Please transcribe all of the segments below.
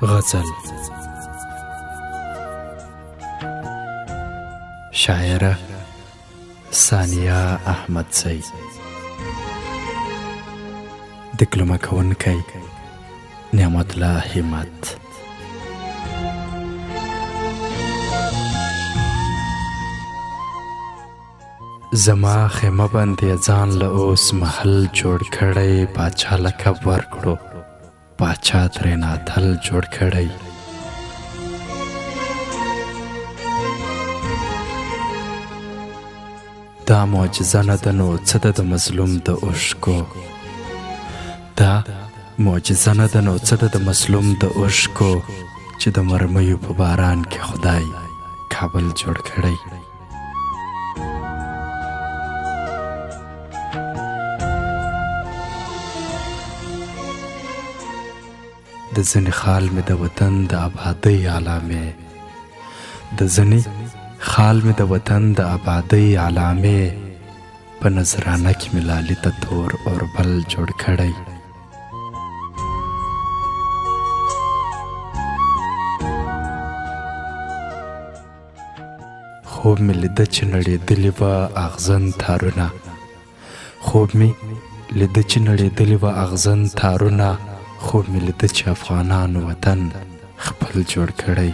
غزل شاعره ثانیه احمدزی دکلمه کوونکی نعمت الله همت زما خیمه باندې ځان له اوس محل جوړ کړی باچا لقب ورکړو باچا ترې ناتل جوړ کړی دا معجزه نه ده نو څه ده د مظلوم د اوښکو دا معجزه نه ده نو څه ده د مظلوم د اوښکو چې د مرمیو په باران کې خدای کابل جوړ کړی د ځینې خال مې د وطن د آبادۍ علامې د ځینې خال مې د وطن د آبادۍ علامې په نظرانه کې مې لالي ته تور اوربل جوړ کړی خوب مې لیده چې نړېدلي وه اغزن تارونه خوب مې لیده چې نړېدلي وه اغزن تارونه خوب مې لیده چې افغانانو وطن خپل جوړ کړی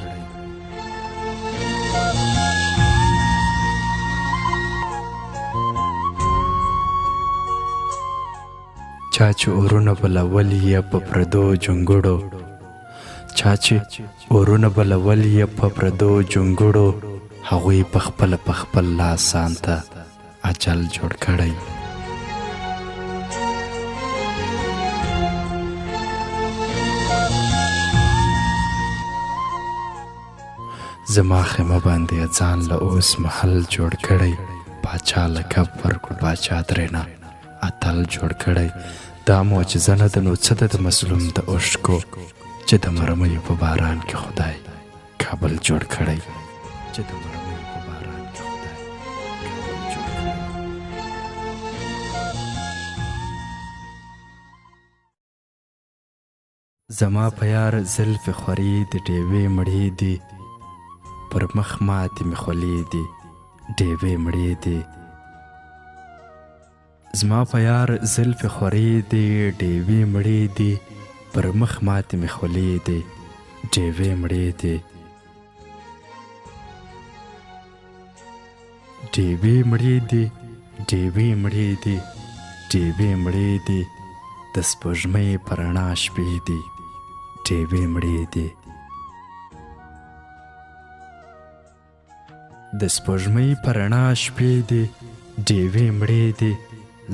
چا چې اورونه بلول یې په پردو جونګړو چا چې اورونه بلول یې په پردو جونګړو هغوی په خپل لاس ځان ته اجل جوړ کړی زما خیمه باندې ځان له اوس محل جوړ کړی باچا لقب ورکړو باچا ترېنه اتل جوړ کړی دا معجزه نه ده نو څه ده د مظلوم د اوښکو چې د مرمیو په باران کې خدای کابل جوړ کړی چې د مرمیو په باران کې خدای کابل جوړ کړی زما په یار زلفې خورې د ډېوې مړې دي پر مخ ماتې مې خولې دي ډېوې مړې دي زما په یار زلفې خورې دي ډېوې مړې دي پر مخ ماتې مې خولې دي ډېوې مړې دي ډېوې مړې دي ډېوې مړې دي ډېوې مړې دي د سپوږمۍ په رڼا شپې دي ډېوې مړې دي د سپوږمۍ په رڼا شپې دي ډېوې مړې دي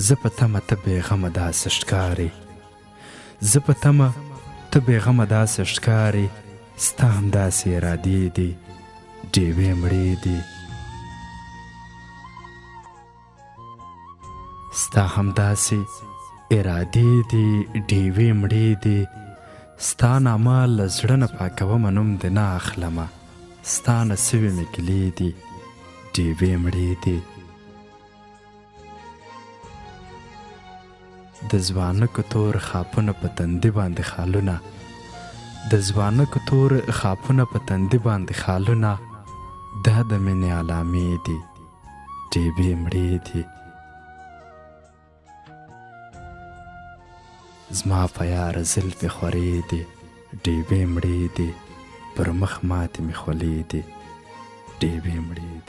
زه په تمه ته بېغمه داسې ښکارې زه په تمه ته بېغمه داسې ښکارې ستا همداسې ارادې دي ډېوې مړې دي ستا همداسې ارادې دي ډېوې مړې دي ستا نامه له زړه نه پاکومه نوم دې نه اخلمه ستا نه سوې مې ګیلې دي ډېوې مړې دي د ځوانکو تور خاپونه په تندي باندې خالونه د ځوانکو تور خاپونه په تندي باندې خالونه دا د مینې علامې دي ډېوې مړې دي زما په یاره زلفې خورې دي ډېوې مړې دي پر مخ ماتې مې خولې دي ډېوې مړې دي